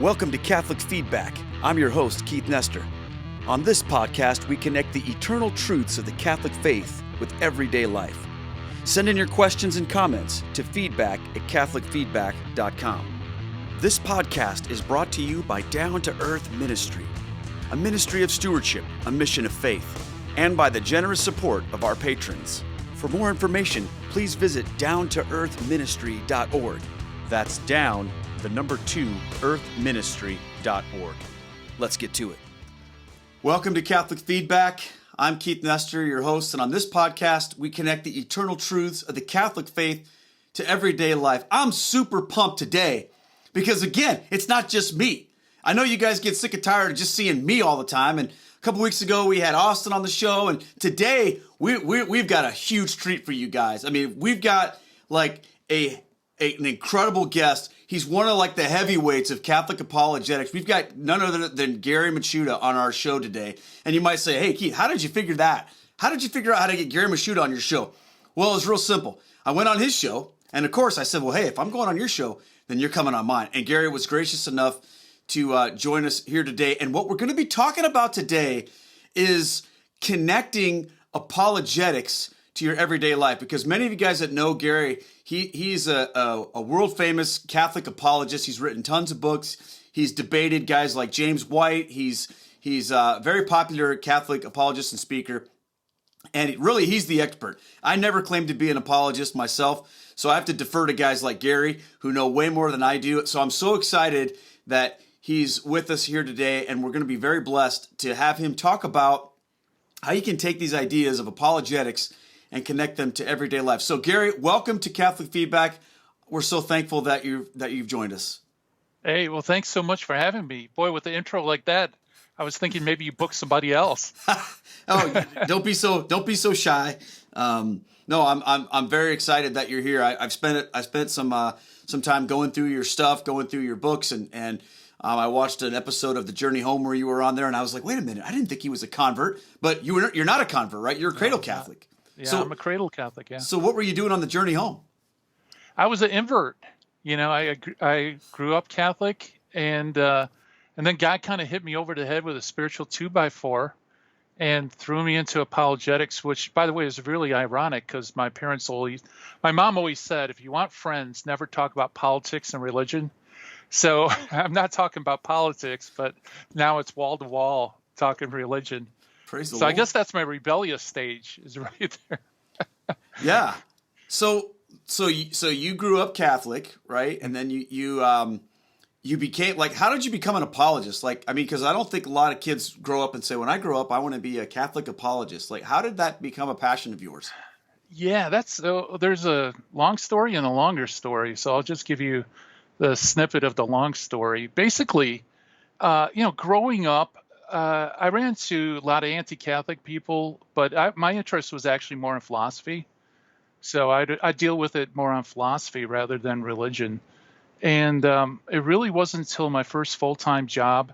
Welcome to Catholic Feedback. I'm your host, Keith Nestor. On this podcast, we connect the eternal truths of the Catholic faith with everyday life. Send in your questions and comments to feedback@catholicfeedback.com. This podcast is brought to you by Down to Earth Ministry, a ministry of stewardship, a mission of faith, and by the generous support of our patrons. For more information, please visit downtoearthministry.org. That's down, the number 2, earthministry.org. Let's get to it. Welcome to Catholic Feedback. I'm Keith Nestor, your host, and on this podcast, we connect the eternal truths of the Catholic faith to everyday life. I'm super pumped today because, again, it's not just me. I know you guys get sick and tired of just seeing me all the time, and a couple weeks ago, we had Austin on the show, and today, we've got a huge treat for you guys. I mean, we've got like an incredible guest. He's one of like the heavyweights of Catholic apologetics. We've got none other than Gary Michuta on our show today. And you might say, hey, Keith, how did you figure that? How did you figure out how to get Gary Michuta on your show? Well, it was real simple. I went on his show, and of course, I said, well, hey, if I'm going on your show, then you're coming on mine. And Gary was gracious enough to join us here today. And what we're going to be talking about today is connecting apologetics to your everyday life. Because many of you guys that know Gary, he's a world famous Catholic apologist. He's written tons of books. He's debated guys like James White. He's a very popular Catholic apologist and speaker. And really, he's the expert. I never claimed to be an apologist myself, so I have to defer to guys like Gary who know way more than I do. So I'm so excited that he's with us here today, and we're going to be very blessed to have him talk about how you can take these ideas of apologetics and connect them to everyday life. So, Gary, welcome to Catholic Feedback. We're so thankful that you've joined us. Hey, well, thanks so much for having me. Boy, with the intro like that, I was thinking maybe you booked somebody else. Oh, don't be so shy. No, I'm very excited that you're here. I spent some time going through your stuff, going through your books, and I watched an episode of The Journey Home where you were on there, and I was like, wait a minute, I didn't think he was a convert, but you're not a convert, right? You're a cradle Catholic. Yeah, so, I'm a cradle Catholic, yeah. So what were you doing on the journey home? I was an invert. You know, I grew up Catholic, and then God kind of hit me over the head with a spiritual 2x4 and threw me into apologetics, which, by the way, is really ironic because my mom always said, if you want friends, never talk about politics and religion. So I'm not talking about politics, but now it's wall-to-wall talking religion. Praise the Lord. Lord. I guess that's my rebellious stage is right there. Yeah. So you grew up Catholic, right? And then you became, like, how did you become an apologist? Like, I mean, because I don't think a lot of kids grow up and say, when I grow up, I want to be a Catholic apologist. Like, how did that become a passion of yours? Yeah, there's a long story and a longer story. So I'll just give you the snippet of the long story. Basically, growing up, I ran into a lot of anti-Catholic people, but my interest was actually more in philosophy. So I deal with it more on philosophy rather than religion. And it really wasn't until my first full-time job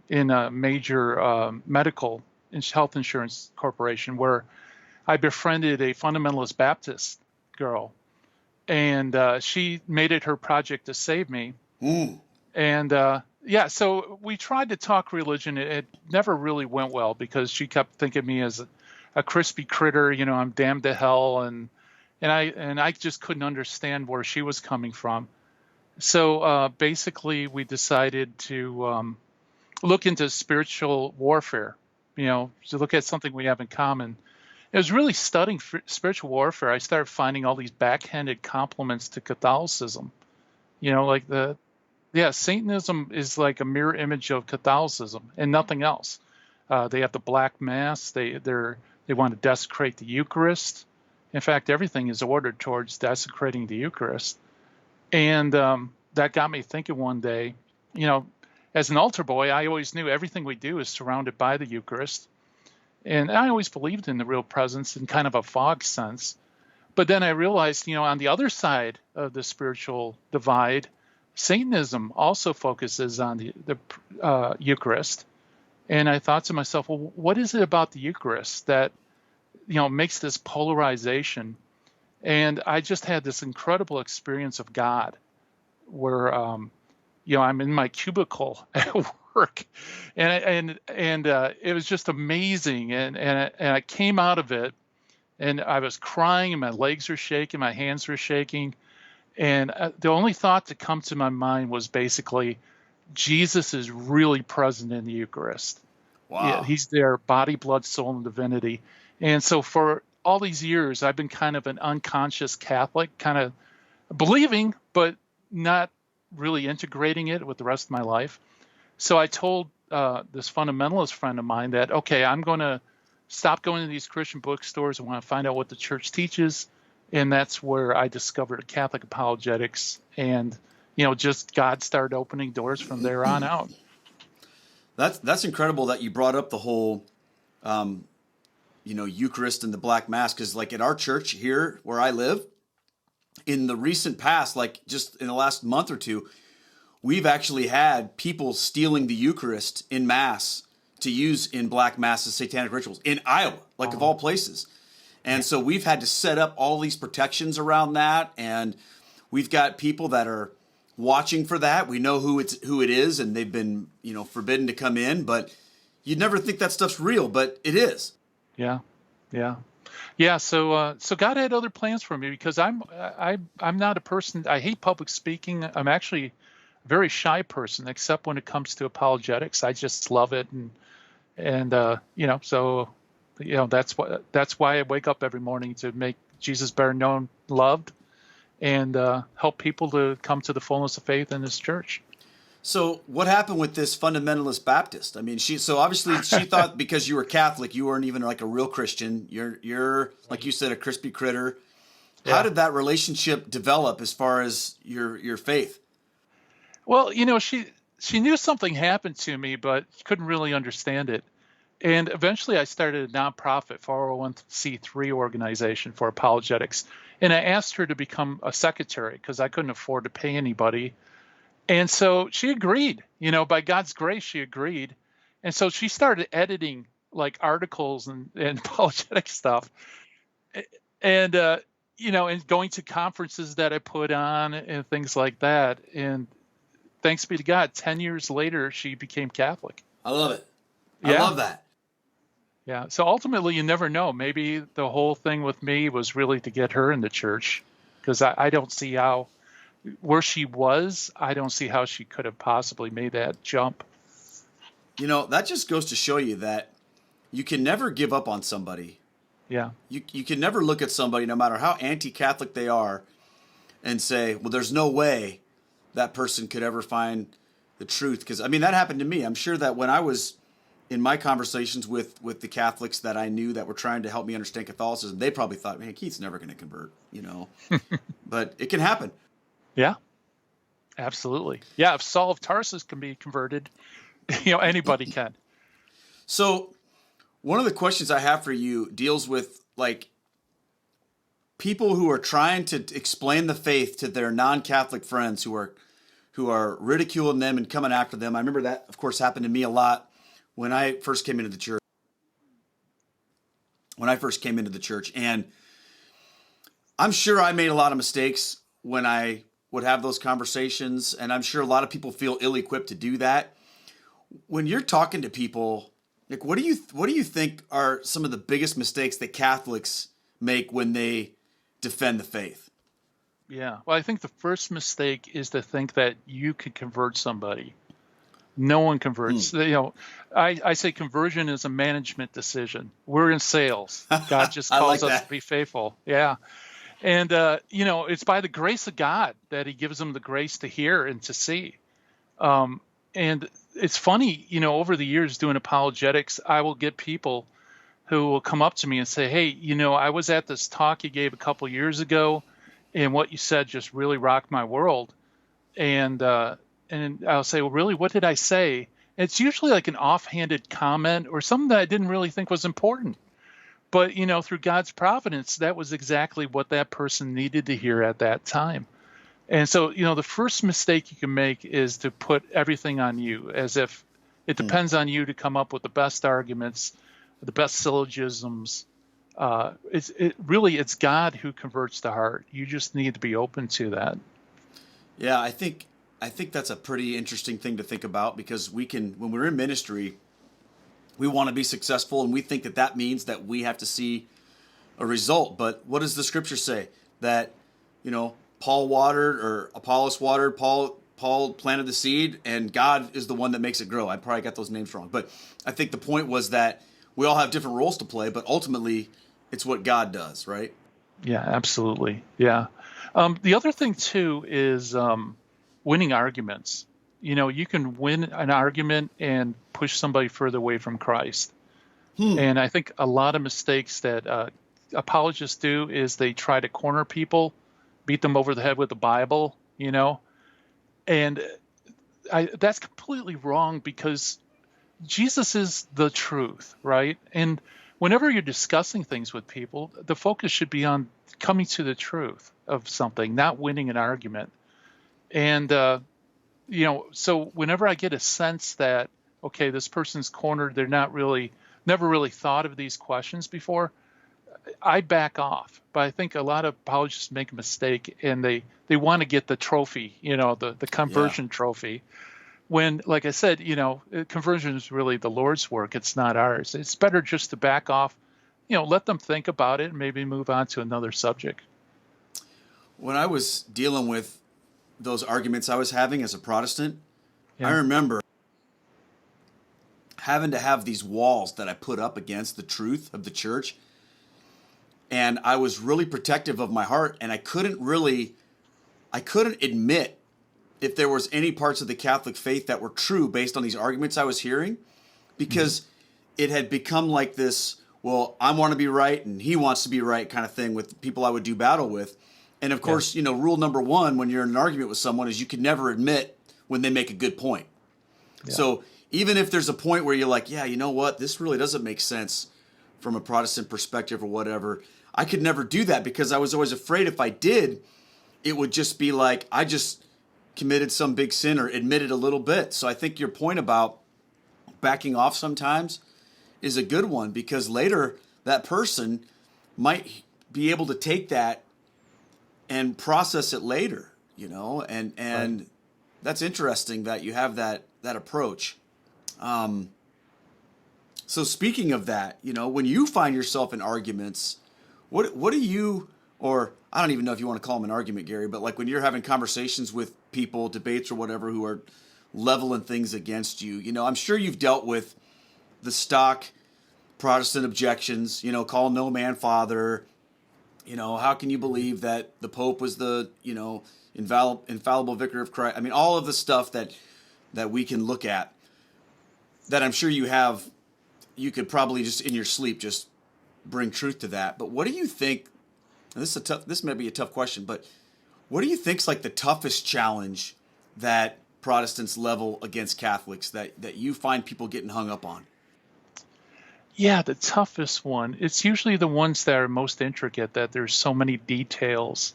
in a major medical health insurance corporation where I befriended a fundamentalist Baptist girl. And she made it her project to save me. Ooh. And so we tried to talk religion. It never really went well because she kept thinking of me as a crispy critter. You know, I'm damned to hell, and I just couldn't understand where she was coming from. So basically, we decided to look into spiritual warfare. You know, to look at something we have in common. It was really studying spiritual warfare. I started finding all these backhanded compliments to Catholicism. You know, like Satanism is like a mirror image of Catholicism and nothing else. They have the Black Mass. They want to desecrate the Eucharist. In fact, everything is ordered towards desecrating the Eucharist. And that got me thinking one day, you know, as an altar boy, I always knew everything we do is surrounded by the Eucharist. And I always believed in the real presence in kind of a fog sense. But then I realized, you know, on the other side of the spiritual divide, Satanism also focuses on the Eucharist. And I thought to myself, well, what is it about the Eucharist that, you know, makes this polarization? And I just had this incredible experience of God where I'm in my cubicle at work, and it was just amazing. And I came out of it, and I was crying, and my legs were shaking, my hands were shaking, and the only thought to come to my mind was basically, Jesus is really present in the Eucharist. Wow. Yeah, he's there, body, blood, soul, and divinity. And so for all these years, I've been kind of an unconscious Catholic, kind of believing, but not really integrating it with the rest of my life. So I told this fundamentalist friend of mine that, okay, I'm going to stop going to these Christian bookstores. I want to find out what the church teaches. And that's where I discovered Catholic apologetics. And, just God started opening doors from there on out. That's incredible that you brought up the whole, Eucharist and the Black Mass, because like at our church here where I live, in the recent past, like just in the last month or two, we've actually had people stealing the Eucharist in Mass to use in Black Masses, satanic rituals in Iowa, like of all places. And so we've had to set up all these protections around that, and we've got people that are watching for that. We know who it is, and they've been, forbidden to come in, but you'd never think that stuff's real, but it is. Yeah. So God had other plans for me, because I'm not a person. I hate public speaking. I'm actually a very shy person, except when it comes to apologetics. I just love it, and that's why I wake up every morning, to make Jesus better known, loved, and help people to come to the fullness of faith in His church. So what happened with this fundamentalist Baptist? I mean, she thought because you were Catholic, you weren't even like a real Christian. You're like you said, a crispy critter. Yeah. How did that relationship develop as far as your faith? Well, she knew something happened to me, but couldn't really understand it. And eventually I started a nonprofit 401c3 organization for apologetics. And I asked her to become a secretary, because I couldn't afford to pay anybody. And so she agreed, by God's grace, she agreed. And so she started editing like articles and apologetic stuff, and, and going to conferences that I put on and things like that. And thanks be to God, 10 years later, she became Catholic. I love it. I love that. Yeah. So ultimately, you never know. Maybe the whole thing with me was really to get her in the church, because I don't see how, where she was, I don't see how she could have possibly made that jump. That just goes to show you that you can never give up on somebody. Yeah. You can never look at somebody, no matter how anti-Catholic they are, and say, well, there's no way that person could ever find the truth. Because, I mean, that happened to me. I'm sure that when I was in my conversations with the Catholics that I knew that were trying to help me understand Catholicism, they probably thought, man, Keith's never going to convert, But it can happen. Yeah, absolutely. Yeah, if Saul of Tarsus can be converted, anybody can. So one of the questions I have for you deals with like people who are trying to explain the faith to their non-Catholic friends who are ridiculing them and coming after them. I remember that, of course, happened to me a lot when I first came into the church. And I'm sure I made a lot of mistakes when I would have those conversations, and I'm sure a lot of people feel ill-equipped to do that. When you're talking to people, like what do you think are some of the biggest mistakes that Catholics make when they defend the faith? Yeah. Well, I think the first mistake is to think that you could convert somebody. No one converts. I say conversion is a management decision. We're in sales. God just calls us to be faithful. Yeah. And, it's by the grace of God that He gives them the grace to hear and to see. And it's funny, over the years doing apologetics, I will get people who will come up to me and say, hey, I was at this talk you gave a couple years ago, and what you said just really rocked my world. And I'll say, well, really, what did I say? And it's usually like an offhanded comment or something that I didn't really think was important. But, through God's providence, that was exactly what that person needed to hear at that time. And so, the first mistake you can make is to put everything on you, as if it depends on you to come up with the best arguments, the best syllogisms. It's God who converts the heart. You just need to be open to that. Yeah, I think I think that's a pretty interesting thing to think about, because when we're in ministry, we want to be successful, and we think that that means that we have to see a result. But what does the scripture say? That, Paul watered, or Apollos watered, Paul planted the seed, and God is the one that makes it grow. I probably got those names wrong. But I think the point was that we all have different roles to play, but ultimately it's what God does, right? Yeah, absolutely. Yeah. The other thing too is winning arguments. You can win an argument and push somebody further away from Christ. And I think a lot of mistakes that apologists do is they try to corner people, beat them over the head with the Bible, and that's completely wrong, because Jesus is the truth, right? And whenever you're discussing things with people, the focus should be on coming to the truth of something, not winning an argument. And, so whenever I get a sense that, okay, this person's cornered, they're never really thought of these questions before, I back off. But I think a lot of apologists make a mistake, and they want to get the trophy, the conversion trophy. When, like I said, conversion is really the Lord's work. It's not ours. It's better just to back off, let them think about it and maybe move on to another subject. When I was dealing with those arguments I was having as a Protestant, I remember having to have these walls that I put up against the truth of the church. And I was really protective of my heart, and I couldn't admit if there was any parts of the Catholic faith that were true based on these arguments I was hearing, because it had become like this, well, I want to be right and he wants to be right kind of thing with people I would do battle with. And of course, rule number one when you're in an argument with someone is you can never admit when they make a good point. Yeah. So even if there's a point where you're like, yeah, you know what, this really doesn't make sense from a Protestant perspective or whatever, I could never do that, because I was always afraid if I did, it would just be like I just committed some big sin or admitted a little bit. So I think your point about backing off sometimes is a good one, because later that person might be able to take that and process it later, and right. That's interesting that you have that approach. So speaking of that, when you find yourself in arguments, what do you, or I don't even know if you want to call them an argument, Gary, but like when you're having conversations with people, debates or whatever, who are leveling things against you, I'm sure you've dealt with the stock Protestant objections, call no man father, how can you believe that the Pope was the, infallible vicar of Christ? I mean, all of the stuff that we can look at that I'm sure you could probably just in your sleep just bring truth to that. But what do you think, and this may be a tough question, but what do you think's like the toughest challenge that Protestants level against Catholics that you find people getting hung up on? Yeah, the toughest one. It's usually the ones that are most intricate, that there's so many details.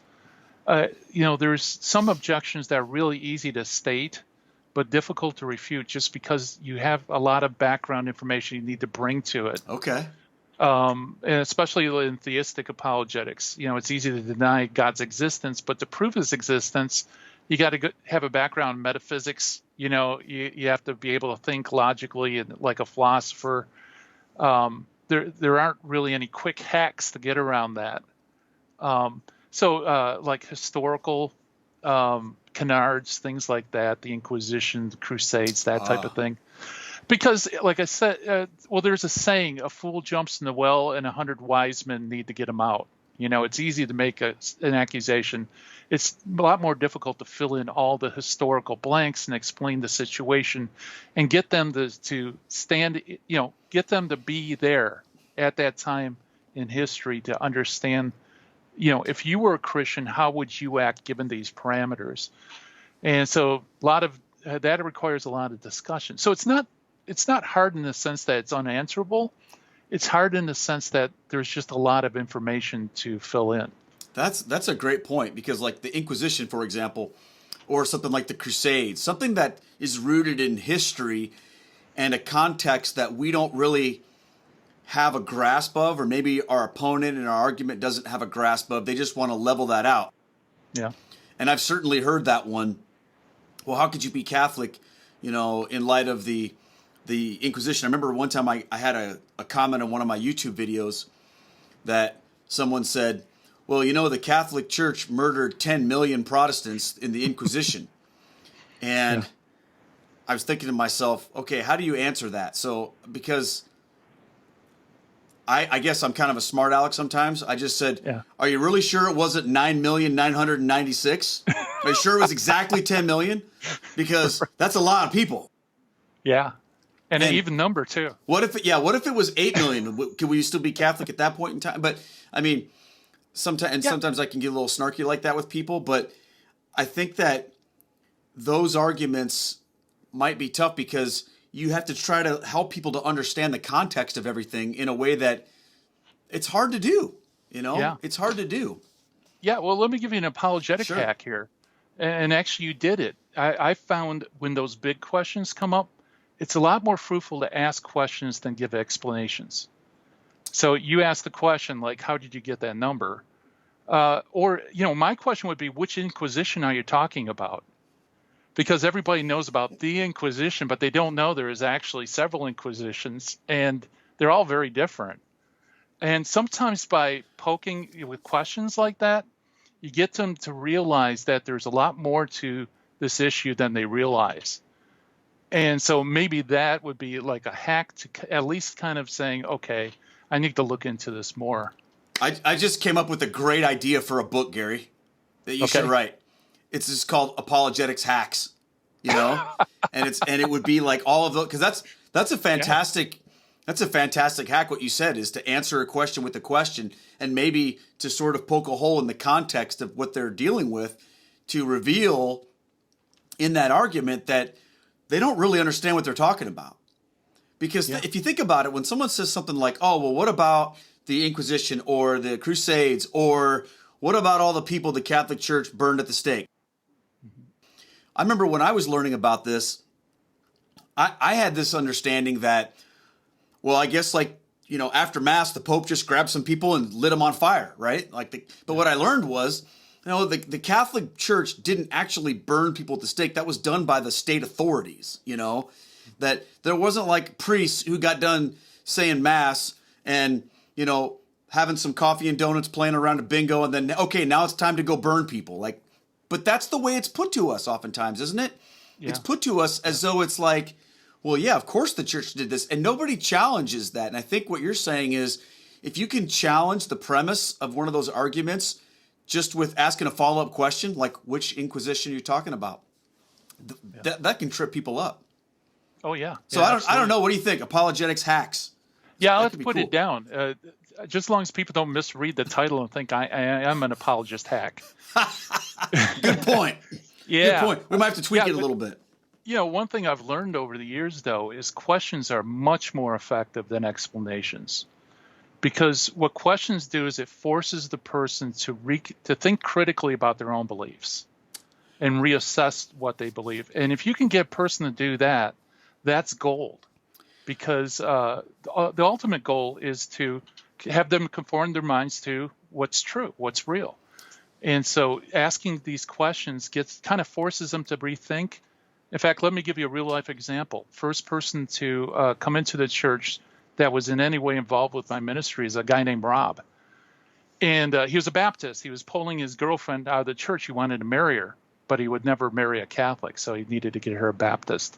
There's some objections that are really easy to state, but difficult to refute just because you have a lot of background information you need to bring to it. Okay. And especially in theistic apologetics, it's easy to deny God's existence, but to prove his existence, you got to have a background in metaphysics. You have to be able to think logically and like a philosopher. There aren't really any quick hacks to get around that. So like historical canards, things like that, the Inquisition, the Crusades, that type of thing. Because, like I said, there's a saying: a fool jumps in the well, and 100 wise men need to get him out. It's easy to make an accusation. It's a lot more difficult to fill in all the historical blanks and explain the situation, and get them to stand. Get them to be there at that time in history to understand. If you were a Christian, how would you act given these parameters? And so a lot of that requires a lot of discussion. So it's not hard in the sense that it's unanswerable. It's hard in the sense that there's just a lot of information to fill in. That's a great point, because like the Inquisition, for example, or something like the Crusades, something that is rooted in history and a context that we don't really have a grasp of, or maybe our opponent in our argument doesn't have a grasp of. They just want to level that out. Yeah. And I've certainly heard that one well, how could you be Catholic, in light of the Inquisition? I remember one time I had a comment on one of my YouTube videos that someone said, well, the Catholic Church murdered 10 million Protestants in the Inquisition. And I was thinking to myself, okay, how do you answer that? So, because I guess I'm kind of a smart aleck sometimes. I just said, Are you really sure it wasn't 9,996,000? Are you sure it was exactly 10 million? Because that's a lot of people. Yeah. And an even number too. What if it was 8 million? Could we still be Catholic at that point in time? But I mean, sometimes I can get a little snarky like that with people, but I think that those arguments might be tough because you have to try to help people to understand the context of everything in a way that it's hard to do. It's hard to do. Yeah. Well, let me give you an apologetic hack here. And actually you did it. I found when those big questions come up, it's a lot more fruitful to ask questions than give explanations. So you ask the question, like, how did you get that number? Or my question would be, which Inquisition are you talking about? Because everybody knows about the Inquisition, but they don't know there is actually several Inquisitions, and they're all very different. And sometimes by poking with questions like that, you get them to realize that there's a lot more to this issue than they realize. And so maybe that would be like a hack to at least kind of saying, okay, I need to look into this more. I just came up with a great idea for a book, Gary, that you should write. It's just called Apologetics Hacks, and it would be like all of those, because that's a fantastic hack. What you said is to answer a question with a question, and maybe to sort of poke a hole in the context of what they're dealing with, to reveal in that argument that they don't really understand what they're talking about. Because if you think about it, when someone says something like, oh, well, what about the Inquisition or the Crusades, or what about all the people the Catholic Church burned at the stake? I remember when I was learning about this, I had this understanding that, well, I guess after Mass, the Pope just grabbed some people and lit them on fire, right? But what I learned was, the Catholic Church didn't actually burn people at the stake. That was done by the state authorities, that there wasn't like priests who got done saying Mass and, having some coffee and donuts, playing around a bingo, and then, okay, now it's time to go burn people. But that's the way it's put to us oftentimes, isn't it? Yeah. It's put to us as though it's like, well, yeah, of course the church did this, and nobody challenges that. And I think what you're saying is, if you can challenge the premise of one of those arguments just with asking a follow-up question, like which Inquisition you're talking about, that can trip people up. Oh, yeah. So I don't know. What do you think? Apologetics Hacks. Yeah, I'll have to put it down. Just as long as people don't misread the title and think I am an apologist hack. Good point. Yeah. Good point. We might have to tweak it a little bit. One thing I've learned over the years, though, is questions are much more effective than explanations. Because what questions do is it forces the person to think critically about their own beliefs and reassess what they believe. And if you can get a person to do that, that's gold. Because the ultimate goal is to have them conform their minds to what's true, what's real. And so asking these questions kind of forces them to rethink. In fact, let me give you a real life example. First person to come into the church that was in any way involved with my ministry is a guy named Rob. And he was a Baptist. He was pulling his girlfriend out of the church. He wanted to marry her, but he would never marry a Catholic, so he needed to get her a Baptist.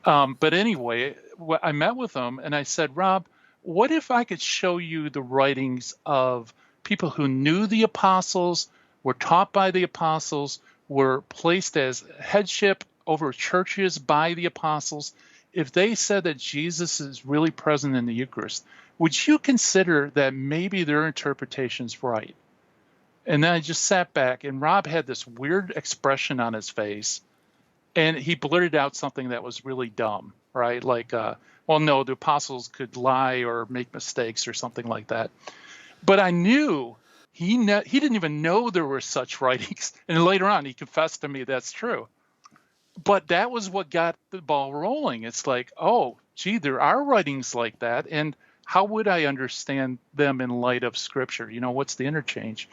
But anyway, I met with him and I said, Rob, what if I could show you the writings of people who knew the apostles, were taught by the apostles, were placed as headship over churches by the apostles? If they said that Jesus is really present in the Eucharist, would you consider that maybe their interpretation's right? And then I just sat back, and Rob had this weird expression on his face, and he blurted out something that was really dumb, right? Like, well, no, the apostles could lie or make mistakes or something like that. But I knew he didn't even know there were such writings. And later on, he confessed to me that's true. But that was what got the ball rolling. It's like, oh, gee, there are writings like that. And how would I understand them in light of Scripture? What's the interchange?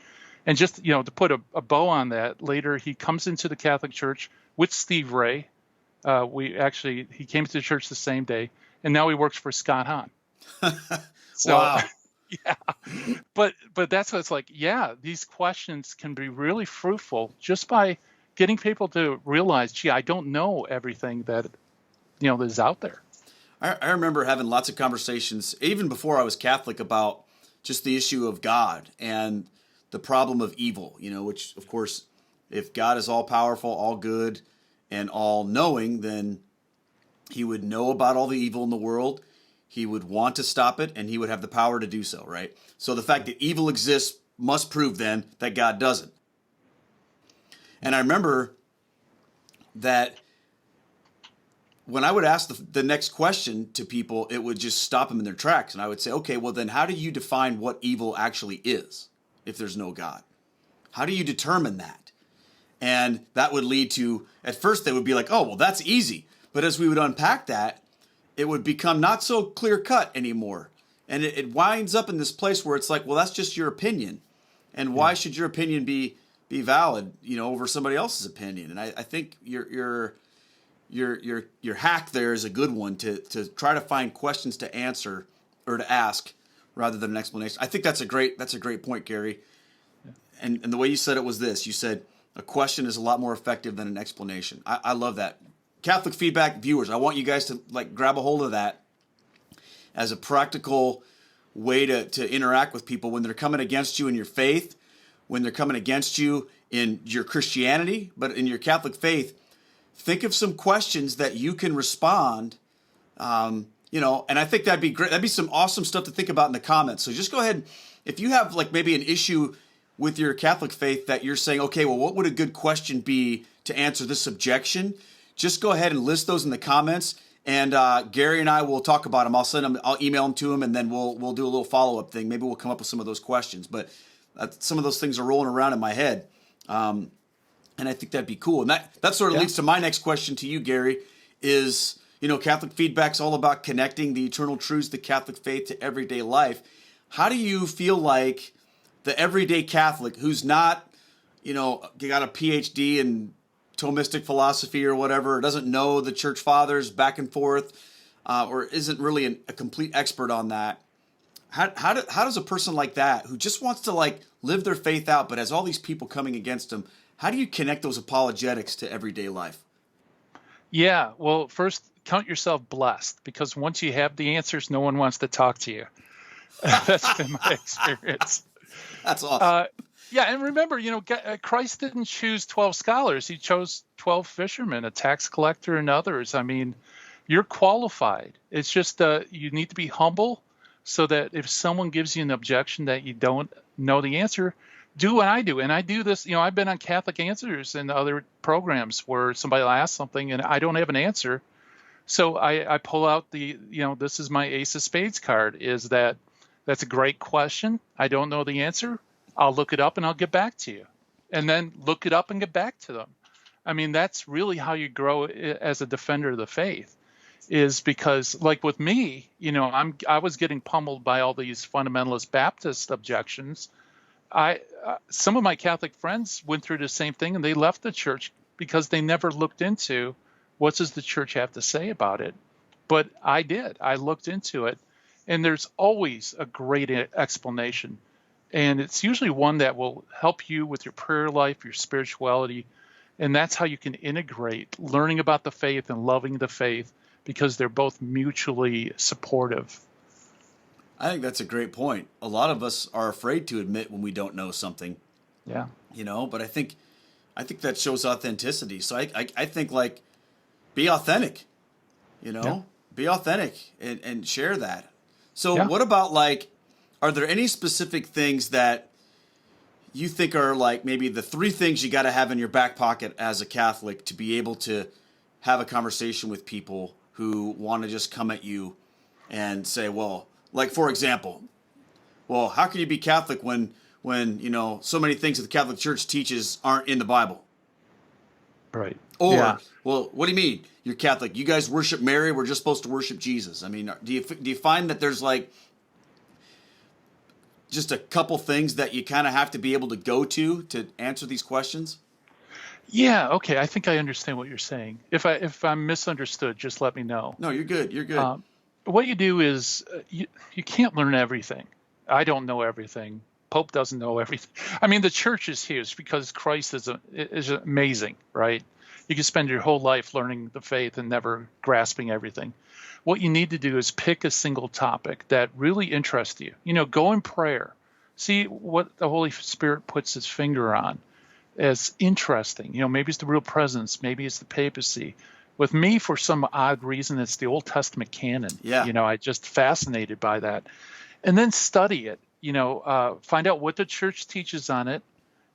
And just, to put a bow on that, later he comes into the Catholic Church, with Steve Ray. He came to the church the same day, and now he works for Scott Hahn. So, Wow. yeah, but that's what it's like. Yeah, these questions can be really fruitful just by getting people to realize, gee, I don't know everything that is out there. I remember having lots of conversations, even before I was Catholic, about just the issue of God and the problem of evil, which, of course, if God is all powerful, all good, and all knowing, then he would know about all the evil in the world. He would want to stop it, and he would have the power to do so, right? So the fact that evil exists must prove then that God doesn't. And I remember that when I would ask the next question to people, it would just stop them in their tracks. And I would say, okay, well then how do you define what evil actually is if there's no God? How do you determine that? And that would lead to, at first they would be like, oh, well, that's easy. But as we would unpack that, it would become not so clear cut anymore. And it winds up in this place where it's like, well, that's just your opinion. And why should your opinion be valid, over somebody else's opinion? And I think your hack there is a good one to try to find questions to answer or to ask rather than an explanation. I think that's a great point, Gary. And the way you said it was this. You said a question is a lot more effective than an explanation. I love that. Catholic Feedback viewers, I want you guys to grab a hold of that as a practical way to interact with people when they're coming against you in your faith, when they're coming against you in your Christianity, but in your Catholic faith. Think of some questions that you can respond, and I think that'd be great. That'd be some awesome stuff to think about in the comments. So just go ahead. If you have maybe an issue with your Catholic faith that you're saying, okay, well, what would a good question be to answer this objection? Just go ahead and list those in the comments, and Gary and I will talk about them. I'll email them to him, and then we'll do a little follow-up thing. Maybe we'll come up with some of those questions. But some of those things are rolling around in my head. And I think that'd be cool. And that sort of leads to my next question to you, Gary, is, Catholic Feedback's all about connecting the eternal truths of the Catholic faith to everyday life. How do you feel like the everyday Catholic who's not, got a PhD in Thomistic philosophy or whatever, doesn't know the church fathers back and forth, or isn't really a complete expert on that, how does a person like that, who just wants to live their faith out but has all these people coming against them, how do you connect those apologetics to everyday life? Yeah, well, first, count yourself blessed, because once you have the answers, no one wants to talk to you. That's been my experience. That's awesome. Yeah, and remember, Christ didn't choose 12 scholars. He chose 12 fishermen, a tax collector, and others. I mean, you're qualified. It's just you need to be humble so that if someone gives you an objection that you don't know the answer, do what I do. And I do this, I've been on Catholic Answers and other programs where somebody will ask something and I don't have an answer. So I pull out this is my Ace of Spades card. That's a great question. I don't know the answer. I'll look it up and I'll get back to you. And then look it up and get back to them. I mean, that's really how you grow as a defender of the faith, is because, like with me, I was getting pummeled by all these fundamentalist Baptist objections. Some of my Catholic friends went through the same thing and they left the church because they never looked into what does the church have to say about it. But I did. I looked into it, and there's always a great explanation. And it's usually one that will help you with your prayer life, your spirituality. And that's how you can integrate learning about the faith and loving the faith, because they're both mutually supportive. I think that's a great point. A lot of us are afraid to admit when we don't know something. Yeah. But I think that shows authenticity. So I think be authentic, be authentic and share that. So what about are there any specific things that you think are maybe the three things you got to have in your back pocket as a Catholic to be able to have a conversation with people who want to just come at you and say, well, for example, well, how can you be Catholic when so many things that the Catholic Church teaches aren't in the Bible? Right. Or, well, what do you mean you're Catholic? You guys worship Mary. We're just supposed to worship Jesus. I mean, do you find that there's just a couple things that you kind of have to be able to go to answer these questions? Yeah, okay. I think I understand what you're saying. If I'm misunderstood, just let me know. No, you're good. You're good. Um, what you do is you can't learn everything. I don't know everything. Pope doesn't know everything. I mean, the church is huge because Christ is amazing, right? You can spend your whole life learning the faith and never grasping everything. What you need to do is pick a single topic that really interests you. Go in prayer. See what the Holy Spirit puts his finger on as interesting. Maybe it's the real presence, maybe it's the papacy. With me, for some odd reason, it's the Old Testament canon. Yeah. I just fascinated by that, and then study it. Find out what the church teaches on it,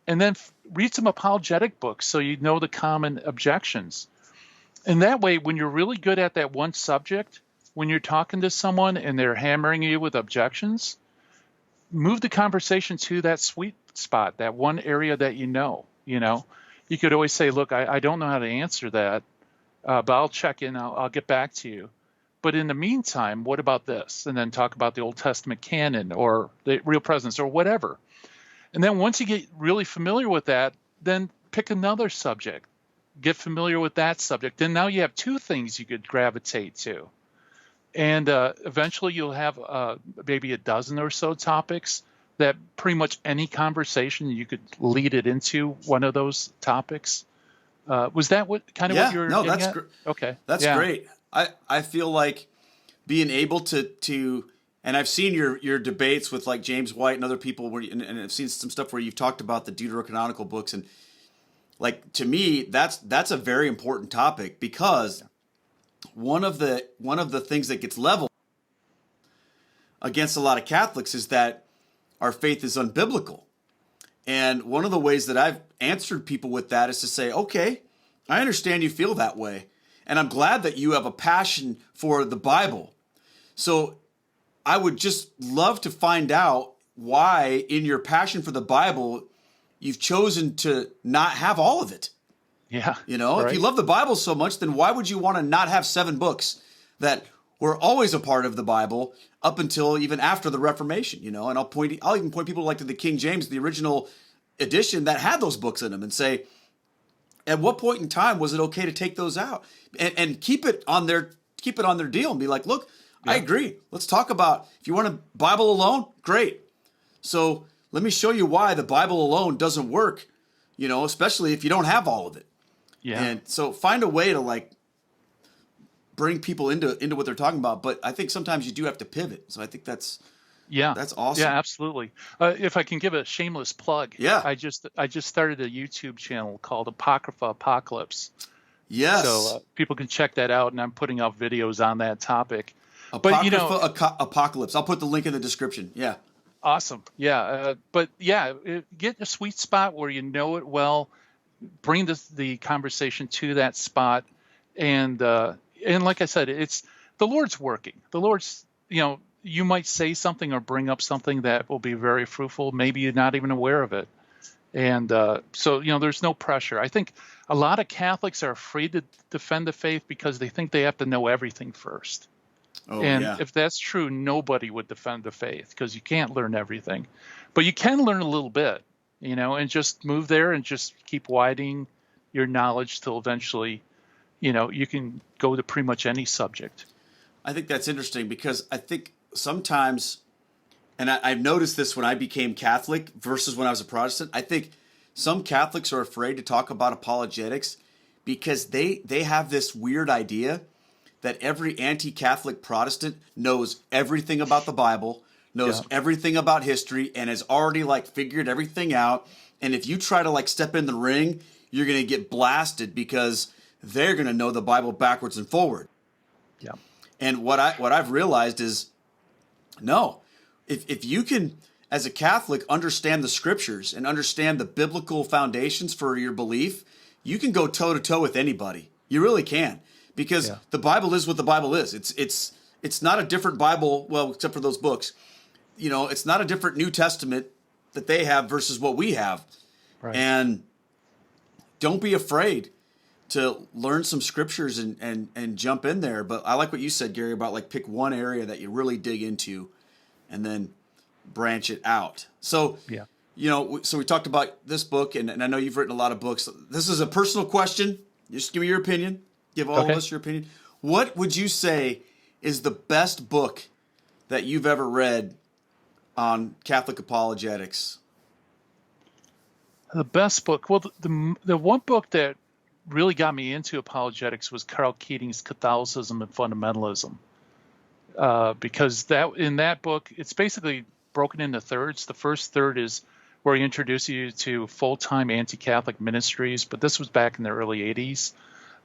and then read some apologetic books so you know the common objections. And that way, when you're really good at that one subject, when you're talking to someone and they're hammering you with objections, move the conversation to that sweet spot, that one area that you could always say, look, I don't know how to answer that, but I'll check in, I'll get back to you. But in the meantime, what about this? And then talk about the Old Testament canon or the real presence or whatever. And then once you get really familiar with that, then pick another subject, get familiar with that subject. And now you have two things you could gravitate to. And eventually you'll have maybe a dozen or so topics that pretty much any conversation you could lead it into one of those topics. Was that what you were no, getting that's at? Okay. That's great. I feel like being able to and I've seen your debates with like James White and other people and I've seen some stuff where you've talked about the deuterocanonical books, and like to me that's a very important topic because one of the things that gets leveled against a lot of Catholics is that our faith is unbiblical. And one of the ways that I've answered people with that is to say, okay, I understand you feel that way. And I'm glad that you have a passion for the Bible. So I would just love to find out why in your passion for the Bible, you've chosen to not have all of it. Yeah. Right? If you love the Bible so much, then why would you want to not have 7 books that were always a part of the Bible up until even after the Reformation, And I'll even point people like to the King James, the original edition that had those books in them, and say, at what point in time was it okay to take those out and keep it on their deal and be like, look, I agree. Let's talk about, if you want a Bible alone, great. So let me show you why the Bible alone doesn't work, especially if you don't have all of it. Yeah. And so find a way to like bring people into what they're talking about. But I think sometimes you do have to pivot. So I think that's awesome. Yeah, absolutely. If I can give a shameless plug. Yeah. I just started a YouTube channel called Apocrypha Apocalypse. Yes. So people can check that out, and I'm putting out videos on that topic. Apocrypha Apocalypse. I'll put the link in the description. Yeah. Awesome. Yeah. Get a sweet spot where you know it well. Bring the conversation to that spot, and like I said, it's the Lord's working. The Lord's, you might say something or bring up something that will be very fruitful. Maybe you're not even aware of it, and so there's no pressure. I think a lot of Catholics are afraid to defend the faith because they think they have to know everything first. If that's true, nobody would defend the faith because you can't learn everything, but you can learn a little bit. And just move there and just keep widening your knowledge till eventually, you can go to pretty much any subject. I think that's interesting because I think sometimes, and I've noticed this when I became Catholic versus when I was a Protestant, I think some Catholics are afraid to talk about apologetics because they have this weird idea that every anti-Catholic Protestant knows everything about the Bible, knows everything about history, and has already like figured everything out. And if you try to like step in the ring, you're going to get blasted because they're going to know the Bible backwards and forward. Yeah. And what I've realized is, no, if you can, as a Catholic, understand the scriptures and understand the biblical foundations for your belief, you can go toe to toe with anybody. You really can, because the Bible is what the Bible is. It's not a different Bible, well, except for those books. It's not a different New Testament that they have versus what we have. Right. And don't be afraid to learn some scriptures and jump in there. But I like what you said, Gary, about like pick one area that you really dig into and then branch it out. So So we talked about this book, and I know you've written a lot of books. This is a personal question. Just give me your opinion. Give all of us your opinion. What would you say is the best book that you've ever read on Catholic apologetics? The best book. Well, the one book that really got me into apologetics was Carl Keating's Catholicism and Fundamentalism, because in that book, it's basically broken into thirds. The first third is where he introduces you to full-time anti-Catholic ministries, but this was back in the early 80s.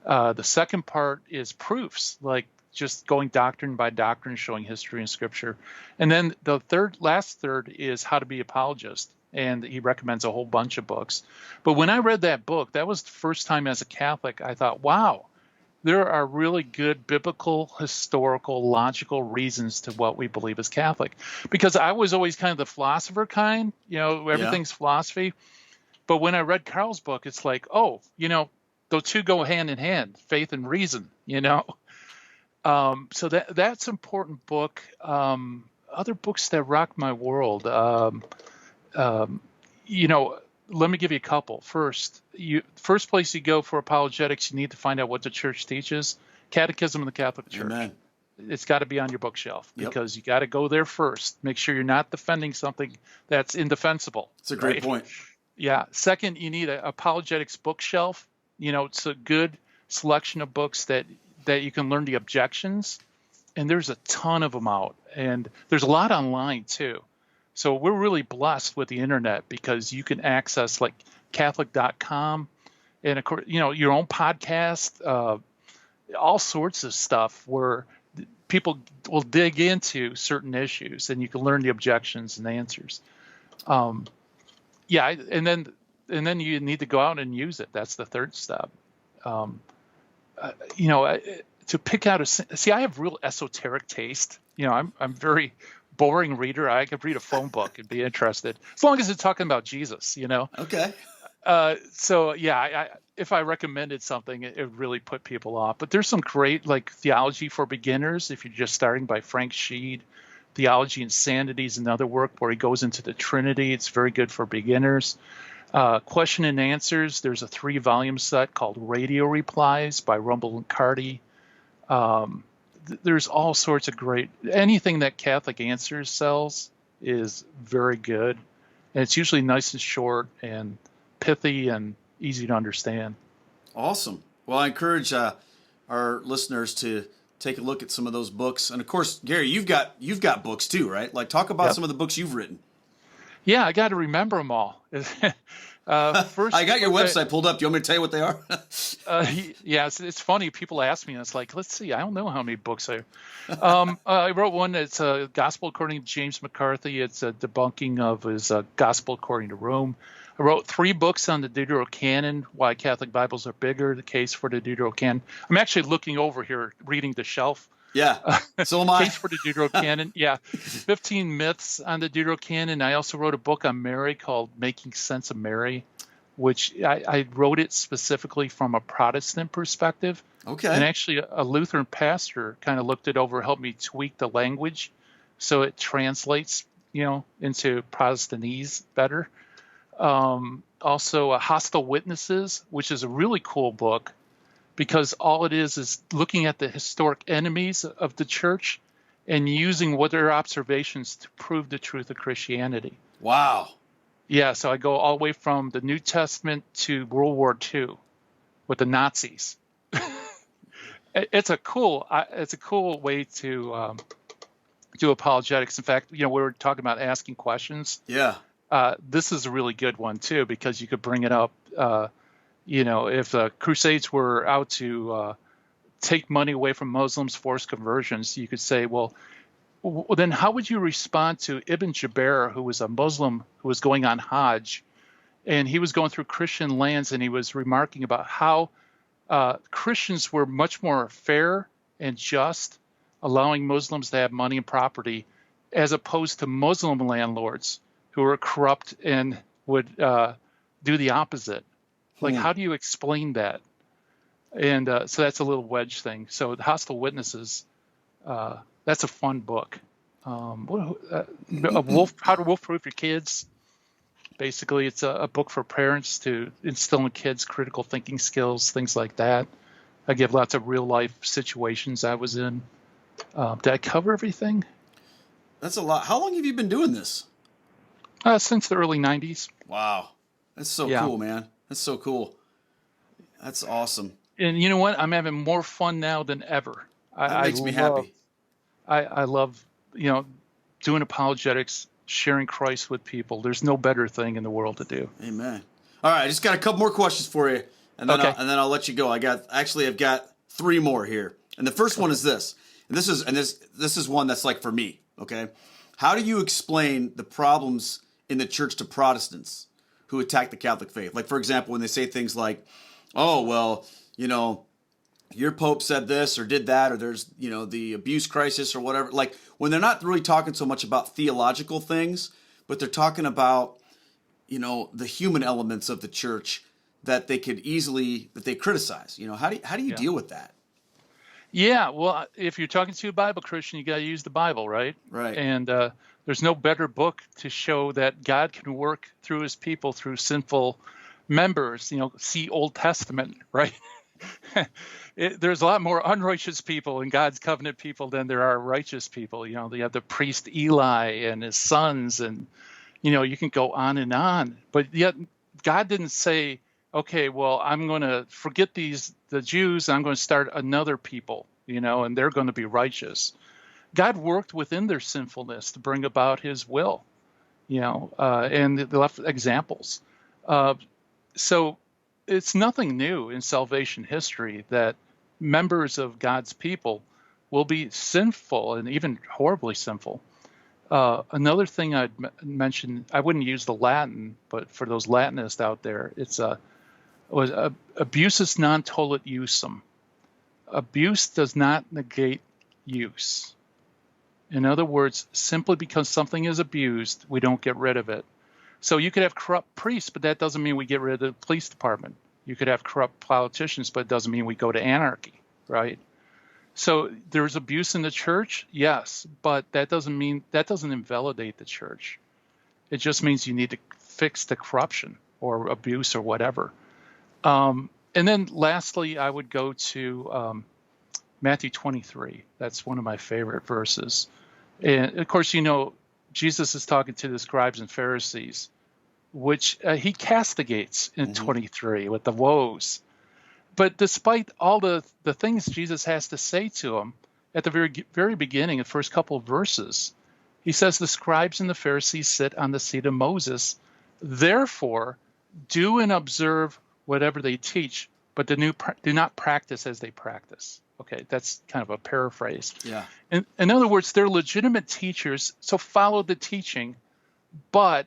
The second part is proofs, like just going doctrine by doctrine, showing history and scripture. And then the last third is how to be apologist. And he recommends a whole bunch of books. But when I read that book, that was the first time as a Catholic, I thought, wow, there are really good biblical, historical, logical reasons to what we believe as Catholic. Because I was always kind of the philosopher kind, everything's philosophy. But when I read Carl's book, it's like, those two go hand in hand, faith and reason, So that's an important book. Other books that rocked my world, let me give you a couple. First place you go for apologetics, you need to find out what the church teaches. Catechism of the Catholic Church. Amen. It's got to be on your bookshelf because you got to go there first. Make sure you're not defending something that's indefensible. It's a great point. Yeah. Second, you need an apologetics bookshelf. It's a good selection of books that you can learn the objections. And there's a ton of them out. And there's a lot online too. So we're really blessed with the internet because you can access like Catholic.com and of course, your own podcast, all sorts of stuff where people will dig into certain issues and you can learn the objections and answers. And then you need to go out and use it. That's the third step. To pick out I have real esoteric taste. I'm very boring reader. I could read a phone book and be interested as long as it's talking about Jesus, Okay. If I recommended something, it really put people off. But there's some great like theology for beginners. If you're just starting, by Frank Sheed, Theology and Sanity is another work where he goes into the Trinity. It's very good for beginners. Question and Answers. There's a 3-volume set called Radio Replies by Rumble and Carty. There's all sorts of anything that Catholic Answers sells is very good. And it's usually nice and short and pithy and easy to understand. Awesome. Well, I encourage our listeners to take a look at some of those books. And of course, Gary, you've got books too, right? Like talk about some of the books you've written. Yeah, I got to remember them all. First, I got your website pulled up. Do you want me to tell you what they are? It's funny. People ask me, and it's like, let's see. I don't know how many books I wrote one. It's Gospel According to James McCarthy. It's a debunking of his Gospel According to Rome. I wrote 3 books on the Deuterocanon, Why Catholic Bibles Are Bigger, The Case for the Deuterocanon. I'm actually looking over here, reading the shelf. Yeah, so am I. Case for the Deuterocanon. Yeah, 15 myths on the Deuterocanon. I also wrote a book on Mary called Making Sense of Mary, which I wrote it specifically from a Protestant perspective. Okay. And actually, a Lutheran pastor kind of looked it over, helped me tweak the language so it translates, into Protestantese better. Also, Hostile Witnesses, which is a really cool book, because all it is looking at the historic enemies of the church and using what their observations to prove the truth of Christianity. Wow. Yeah, so I go all the way from the New Testament to World War II with the Nazis. It's a cool way to do apologetics. In fact, we were talking about asking questions. Yeah. This is a really good one too, because you could bring it up. If the Crusades were out to take money away from Muslims, force conversions, you could say, well, then how would you respond to Ibn Jabir, who was a Muslim who was going on Hajj, and he was going through Christian lands, and he was remarking about how Christians were much more fair and just, allowing Muslims to have money and property, as opposed to Muslim landlords who were corrupt and would do the opposite. Like, how do you explain that? And so that's a little wedge thing. So the Hostile Witnesses, that's a fun book. How to Wolf-Proof Your Kids. Basically, it's a book for parents to instill in kids critical thinking skills, things like that. I give lots of real life situations I was in. Did I cover everything? That's a lot. How long have you been doing this? Since the early 90s. Wow. That's so cool, man. That's so cool. That's awesome. And you know what? I'm having more fun now than ever. That makes me happy. I love, doing apologetics, sharing Christ with people. There's no better thing in the world to do. Amen. All right, I just got a couple more questions for you, and then Okay. I'll let you go. I've got 3 more here, and the first one is this, and this is one that's like for me. Okay, how do you explain the problems in the church to Protestants who attack the Catholic faith? Like, for example, when they say things like, "Oh, well, your Pope said this or did that, or there's, the abuse crisis or whatever." Like, when they're not really talking so much about theological things, but they're talking about, the human elements of the church that they criticize. How do you deal with that? Yeah, well, if you're talking to a Bible Christian, you got to use the Bible, right? Right. And there's no better book to show that God can work through his people, through sinful members. See Old Testament, right? There's a lot more unrighteous people in God's covenant people than there are righteous people. They have the priest Eli and his sons, and you can go on and on. But yet God didn't say, okay, well, I'm going to forget the Jews, and I'm going to start another people, and they're going to be righteous. God worked within their sinfulness to bring about his will, and they left examples. So it's nothing new in salvation history that members of God's people will be sinful and even horribly sinful. Another thing I'd mention, I wouldn't use the Latin, but for those Latinists out there, it's abusus non tollit usum. Abuse does not negate use. In other words, simply because something is abused, we don't get rid of it. So you could have corrupt priests, but that doesn't mean we get rid of the police department. You could have corrupt politicians, but it doesn't mean we go to anarchy, right? So there's abuse in the church, yes, but that doesn't invalidate the church. It just means you need to fix the corruption or abuse or whatever. And then lastly, I would go to Matthew 23. That's one of my favorite verses. And of course, Jesus is talking to the scribes and Pharisees, which he castigates in 23 with the woes. But despite all the things Jesus has to say to them, at the very, very beginning, the first couple of verses, he says, the scribes and the Pharisees sit on the seat of Moses. Therefore, do and observe whatever they teach, but do not practice as they practice. Okay, that's kind of a paraphrase. Yeah. In other words, they're legitimate teachers, so follow the teaching, but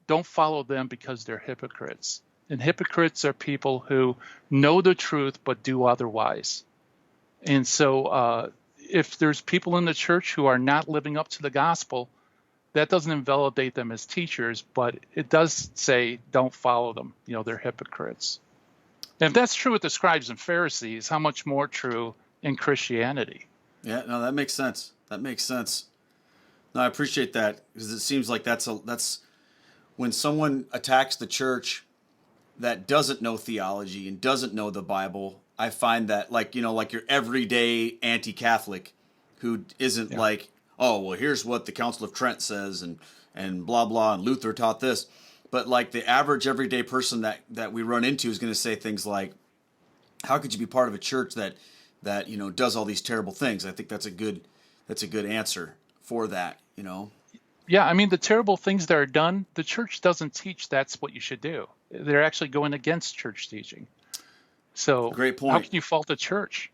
don't follow them because they're hypocrites. And hypocrites are people who know the truth but do otherwise. And so if there's people in the church who are not living up to the gospel, that doesn't invalidate them as teachers, but it does say don't follow them. They're hypocrites. And if that's true with the scribes and Pharisees, how much more true in Christianity? Yeah, no, that makes sense. No, I appreciate that, because it seems like that's when someone attacks the church that doesn't know theology and doesn't know the Bible. I find that like your everyday anti-Catholic who isn't like, oh, well, here's what the Council of Trent says and blah, blah, and Luther taught this. But like the average everyday person that we run into is going to say things like, how could you be part of a church that does all these terrible things? I think that's a good answer for that, Yeah, I mean, the terrible things that are done, the church doesn't teach that's what you should do. They're actually going against church teaching. So great point. How can you fault the church?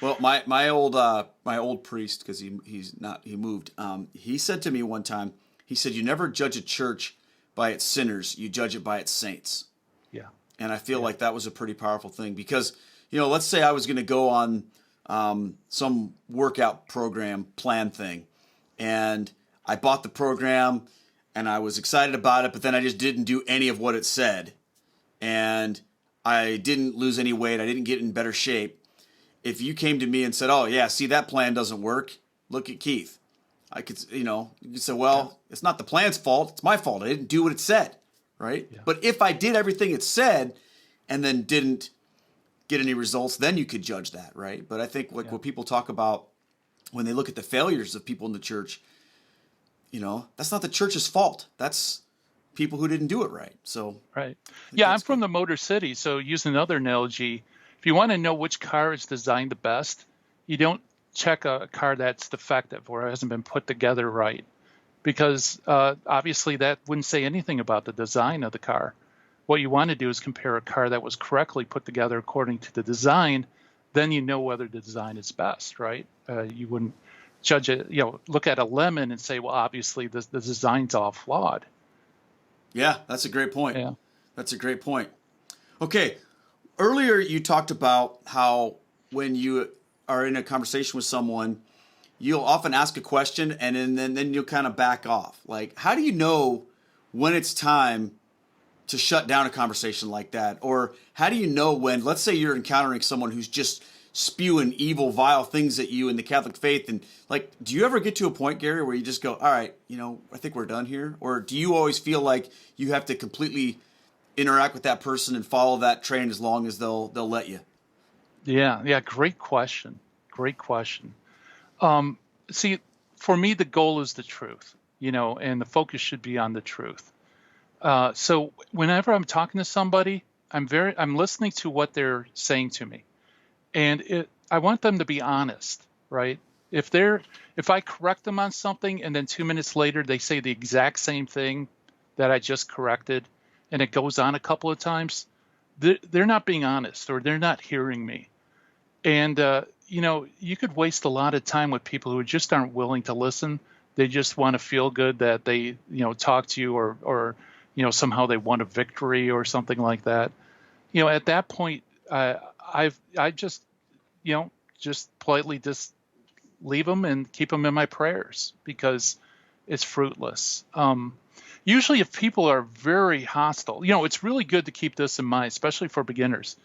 Well, my old priest, because he moved. He said to me one time, he said, "You never judge a church by its sinners, you judge it by its saints." Yeah. And I feel like that was a pretty powerful thing, because let's say I was going to go on some workout program plan thing, and I bought the program and I was excited about it, but then I just didn't do any of what it said, and I didn't lose any weight, I didn't get in better shape. If you came to me and said, "Oh yeah, see, that plan doesn't work. Look at Keith," I could, you could say, well, it's not the plan's fault. It's my fault. I didn't do what it said, right? Yeah. But if I did everything it said and then didn't get any results, then you could judge that, right? But I think what people talk about when they look at the failures of people in the church, that's not the church's fault. That's people who didn't do it right. So right. Yeah, I'm from the Motor City. So use another analogy. If you want to know which car is designed the best, you don't check a car that's defective or hasn't been put together right, because obviously that wouldn't say anything about the design of the car. What you want to do is compare a car that was correctly put together according to the design. Then you know whether the design is best, right? You wouldn't judge it, look at a lemon and say, well, obviously the design's all flawed. Yeah, that's a great point. Yeah. That's a great point. Okay, earlier you talked about how when you are in a conversation with someone, you'll often ask a question and then you'll kind of back off. Like, how do you know when it's time to shut down a conversation like that? Or how do you know when, let's say you're encountering someone who's just spewing evil, vile things at you in the Catholic faith, and like, do you ever get to a point, Gary, where you just go, all right, I think we're done here? Or do you always feel like you have to completely interact with that person and follow that train as long as they'll let you? Yeah, great question. See, for me, the goal is the truth, and the focus should be on the truth. So whenever I'm talking to somebody, I'm listening to what they're saying to me, and I want them to be honest, right? If I correct them on something and then 2 minutes later they say the exact same thing that I just corrected, and it goes on a couple of times, they're not being honest, or they're not hearing me. And you could waste a lot of time with people who just aren't willing to listen. They just want to feel good that they talk to you, or somehow they won a victory or something like that. At that point, I just politely just leave them and keep them in my prayers, because it's fruitless. Usually if people are very hostile, it's really good to keep this in mind, especially for beginners.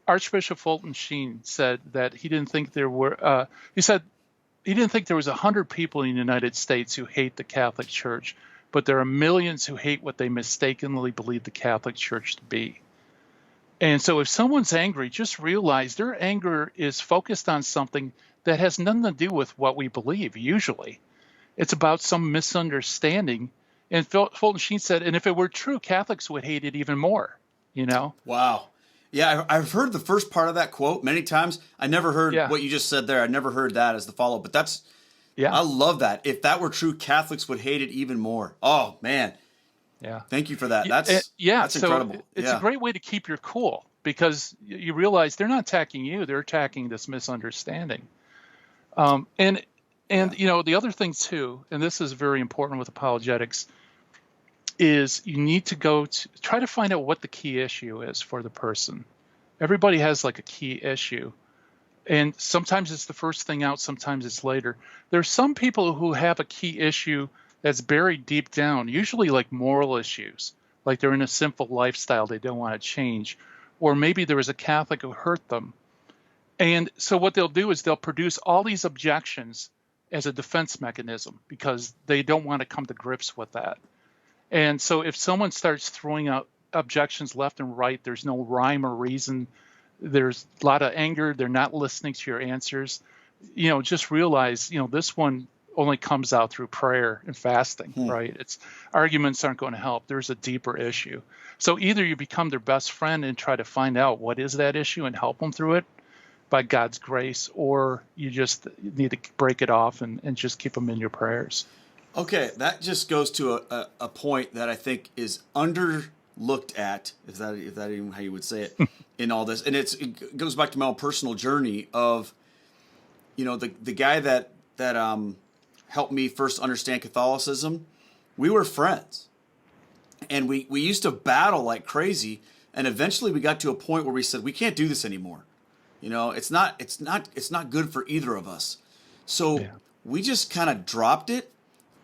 Archbishop Fulton Sheen said that he didn't think there were, he didn't think there was 100 people in the United States who hate the Catholic Church, but there are millions who hate what they mistakenly believe the Catholic Church to be. And so if someone's angry, just realize their anger is focused on something that has nothing to do with what we believe, usually. It's about some misunderstanding. And Fulton Sheen said, and if it were true, Catholics would hate it even more, Wow. Yeah, I've heard the first part of that quote many times. I never heard what you just said there. I never heard that as the follow-up, but I love that. If that were true, Catholics would hate it even more. Oh, man. Yeah. Thank you for that. That's incredible. It's a great way to keep your cool, because you realize they're not attacking you. They're attacking this misunderstanding. The other thing too, and this is very important with apologetics, is you need to try to find out what the key issue is for the person. Everybody has like a key issue. And sometimes it's the first thing out, sometimes it's later. There's some people who have a key issue that's buried deep down, usually like moral issues, like they're in a sinful lifestyle they don't want to change, or maybe there was a Catholic who hurt them. And so what they'll do is they'll produce all these objections as a defense mechanism, because they don't want to come to grips with that. And so if someone starts throwing out objections left and right, there's no rhyme or reason, there's a lot of anger, they're not listening to your answers, just realize, this one only comes out through prayer and fasting, right? Arguments aren't going to help. There's a deeper issue. So either you become their best friend and try to find out what is that issue and help them through it by God's grace, or you just need to break it off and just keep them in your prayers. Okay, that just goes to a point that I think is underlooked at, if that even how you would say it, in all this. And it goes back to my own personal journey of, the guy that helped me first understand Catholicism. We were friends, and we used to battle like crazy. And eventually we got to a point where we said, we can't do this anymore. It's not good for either of us. So we just kind of dropped it.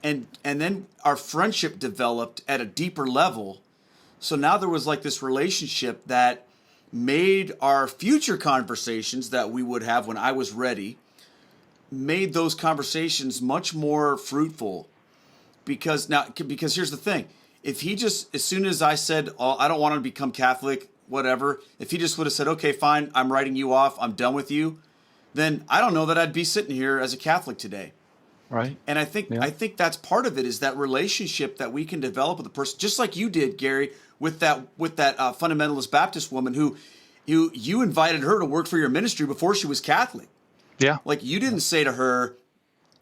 And then our friendship developed at a deeper level. So now there was like this relationship that made our future conversations that we would have when I was ready made those conversations much more fruitful. Because here's the thing. If he just, as soon as I said, oh, I don't want to become Catholic, whatever, if he just would have said, okay, fine, I'm writing you off, I'm done with you, then I don't know that I'd be sitting here as a Catholic today. Right. And I think that's part of it, is that relationship that we can develop with a person, just like you did, Gary, with that fundamentalist Baptist woman who you invited her to work for your ministry before she was Catholic. Yeah. Like, you didn't say to her,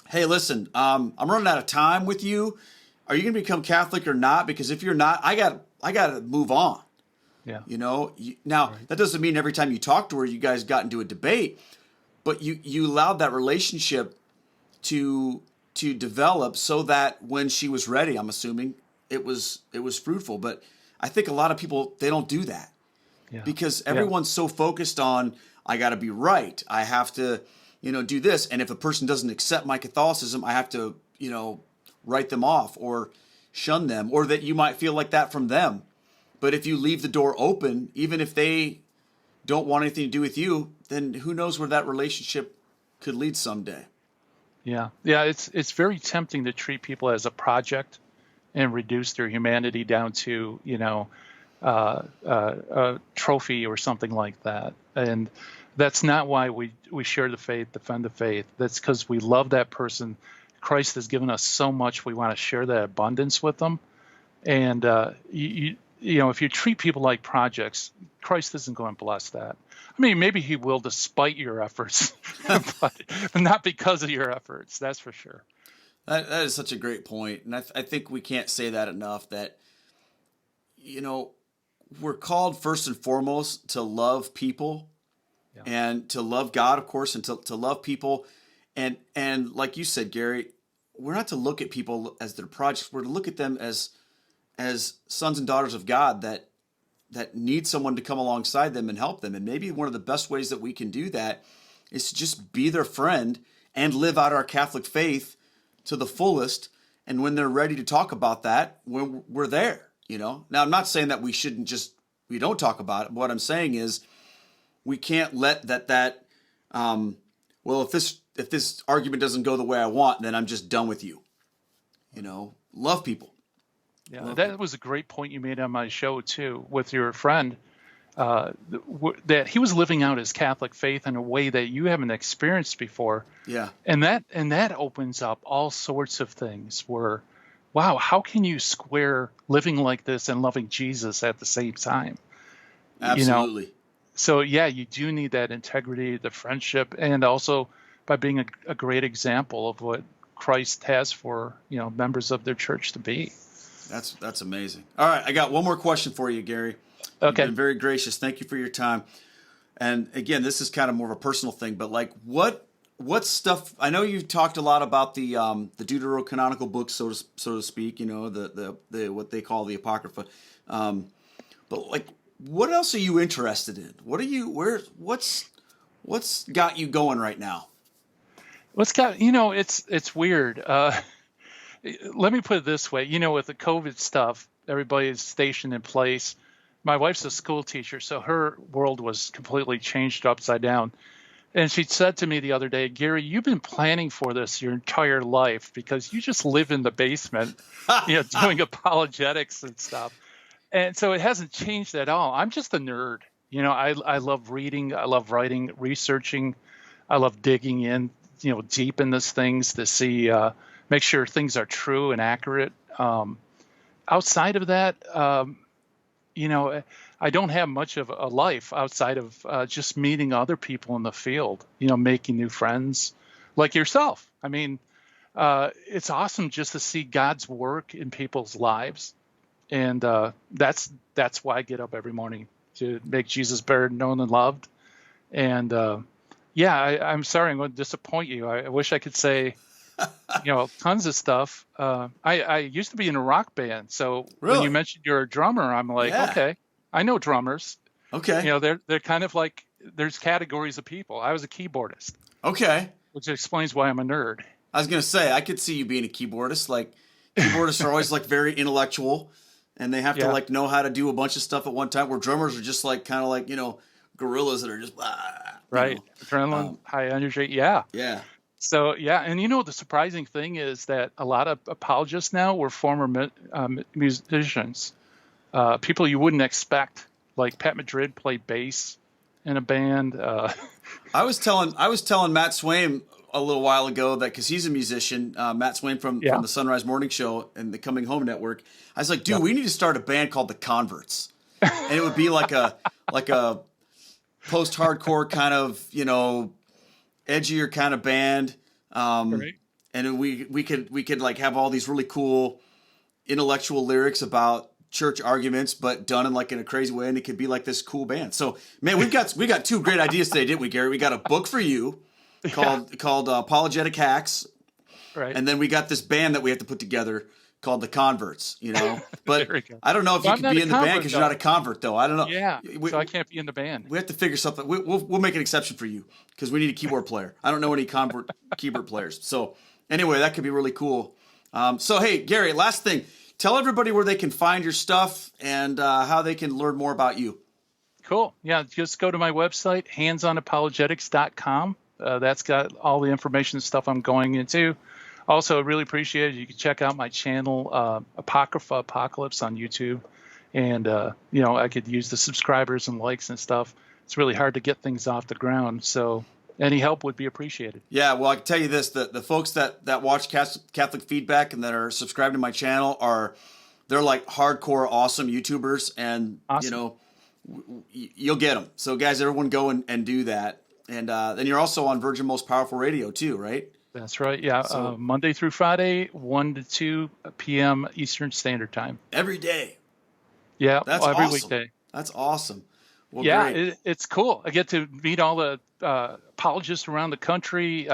hey, listen, I'm running out of time with you. Are you going to become Catholic or not? Because if you're not, I got to move on. Yeah. That doesn't mean every time you talk to her, you guys got into a debate, but you allowed that relationship to develop so that when she was ready, I'm assuming it was fruitful. But I think a lot of people, they don't do that because everyone's so focused on, I got to be right. I have to, do this. And if a person doesn't accept my Catholicism, I have to, write them off or shun them, or that you might feel like that from them. But if you leave the door open, even if they don't want anything to do with you, then who knows where that relationship could lead someday. Yeah. It's very tempting to treat people as a project and reduce their humanity down to, a trophy or something like that. And that's not why we share the faith, defend the faith. That's because we love that person. Christ has given us so much. We want to share that abundance with them. And, if you treat people like projects, Christ isn't going to bless that. I mean, maybe he will despite your efforts, but not because of your efforts. That's for sure. That is such a great point. And I think we can't say that enough, that, we're called first and foremost to love people and to love God, of course, and to love people. And like you said, Gary, we're not to look at people as their projects. We're to look at them as sons and daughters of God that need someone to come alongside them and help them. And maybe one of the best ways that we can do that is to just be their friend and live out our Catholic faith to the fullest. And when they're ready to talk about that, we're there, Now, I'm not saying that we don't talk about it. What I'm saying is we can't let if this argument doesn't go the way I want, then I'm just done with you. Love people. Yeah, that was a great point you made on my show too, with your friend, that he was living out his Catholic faith in a way that you haven't experienced before. Yeah. And that opens up all sorts of things where, wow, how can you square living like this and loving Jesus at the same time? Absolutely. So yeah, you do need that integrity, the friendship, and also by being a great example of what Christ has for, members of their church to be. That's amazing. All right, I got one more question for you, Gary. Okay. You've been very gracious. Thank you for your time. And again, this is kind of more of a personal thing, but like what stuff? I know you've talked a lot about the deuterocanonical books, so to speak. The what they call the Apocrypha. But like, what else are you interested in? What's got you going right now? It's weird. Let me put it this way. With the COVID stuff, everybody is stationed in place. My wife's a school teacher, so her world was completely changed upside down. And she said to me the other day, Gary, you've been planning for this your entire life because you just live in the basement, doing apologetics and stuff. And so it hasn't changed at all. I'm just a nerd. I love reading. I love writing, researching. I love digging in, deep in these things to see, make sure things are true and accurate. Outside of that, I don't have much of a life outside of just meeting other people in the field, making new friends like yourself. I mean, it's awesome just to see God's work in people's lives. And that's why I get up every morning, to make Jesus better known and loved. And I'm sorry I'm going to disappoint you. I wish I could say, tons of stuff. I used to be in a rock band, so Really? When you mentioned you're a drummer, I'm like, okay, I know drummers. Okay. They're kind of like, there's categories of people. I was a keyboardist. Okay. Which explains why I'm a nerd. I was going to say, I could see you being a keyboardist. Like, keyboardists are always like very intellectual, and they have to like know how to do a bunch of stuff at one time, where drummers are just like kind of like, gorillas that are just right. Adrenaline, high energy. Yeah. Yeah. So yeah, and the surprising thing is that a lot of apologists now were former musicians, people you wouldn't expect. Like Pat Madrid played bass in a band. I was telling Matt Swain a little while ago that because he's a musician, Matt Swain from the Sunrise Morning Show and the Coming Home Network. I was like, dude, we need to start a band called the Converts, and it would be like a post-hardcore kind of edgier kind of band. Right. And we could like have all these really cool intellectual lyrics about church arguments, but done in a crazy way, and it could be like this cool band. So, man, we got two great ideas today, didn't we, Gary? We got a book for you called Apologetic Hacks, right? And then we got this band that we have to put together called the Converts. But I don't know if you could be in the band because you're not a convert, though. I don't know. Yeah, so I can't be in the band. We have to figure something. We'll make an exception for you because we need a keyboard player. I don't know any keyboard players. So anyway, that could be really cool. So hey, Gary, last thing. Tell everybody where they can find your stuff and how they can learn more about you. Cool. Yeah, just go to my website, handsonapologetics.com. That's got all the information and stuff I'm going into. Also, I really appreciate it. You can check out my channel, Apocrypha Apocalypse on YouTube. And, I could use the subscribers and likes and stuff. It's really hard to get things off the ground. So any help would be appreciated. Yeah, well, I can tell you this, the folks that watch Catholic Feedback and that are subscribed to my channel they're like hardcore awesome YouTubers, and awesome. You'll get them. So guys, everyone go and do that. And then you're also on Virgin Most Powerful Radio too, right? That's right. Yeah. So, Monday through Friday, 1 to 2 p.m. Eastern Standard Time. Every day. Yeah. That's every awesome. Weekday. That's awesome. Well, yeah, it's cool. I get to meet all the apologists around the country,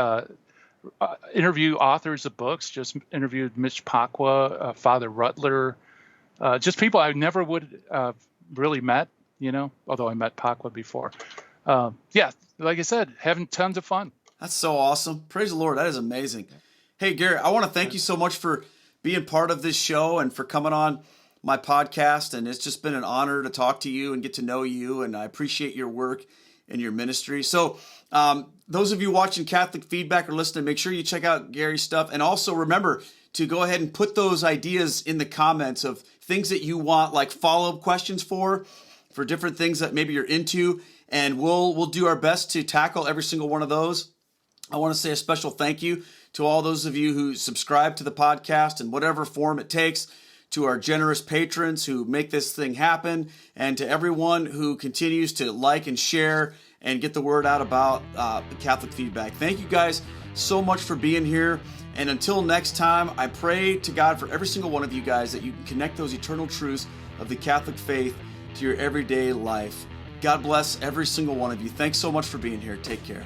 interview authors of books. Just interviewed Mitch Pacwa, Father Rutler, just people I never would really met, although I met Pacwa before. Yeah, like I said, having tons of fun. That's so awesome. Praise the Lord. That is amazing. Hey, Gary, I want to thank you so much for being part of this show and for coming on my podcast. And it's just been an honor to talk to you and get to know you. And I appreciate your work and your ministry. So those of you watching Catholic Feedback or listening, make sure you check out Gary's stuff. And also remember to go ahead and put those ideas in the comments of things that you want, like follow-up questions for different things that maybe you're into. And we'll do our best to tackle every single one of those. I want to say a special thank you to all those of you who subscribe to the podcast in whatever form it takes, to our generous patrons who make this thing happen, and to everyone who continues to like and share and get the word out about the Catholic Feedback. Thank you guys so much for being here. And until next time, I pray to God for every single one of you guys that you can connect those eternal truths of the Catholic faith to your everyday life. God bless every single one of you. Thanks so much for being here. Take care.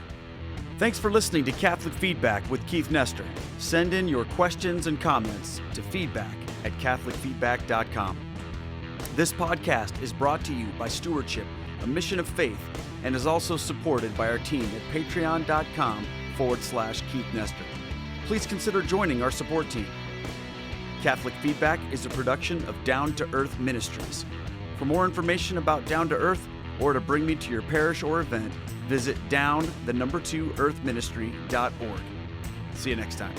Thanks for listening to Catholic Feedback with Keith Nestor. Send in your questions and comments to feedback@catholicfeedback.com. This podcast is brought to you by Stewardship, a mission of faith, and is also supported by our team at patreon.com/Keith Nestor. Please consider joining our support team. Catholic Feedback is a production of Down to Earth Ministries. For more information about Down to Earth, or to bring me to your parish or event, visit down2earthministry.org. See you next time.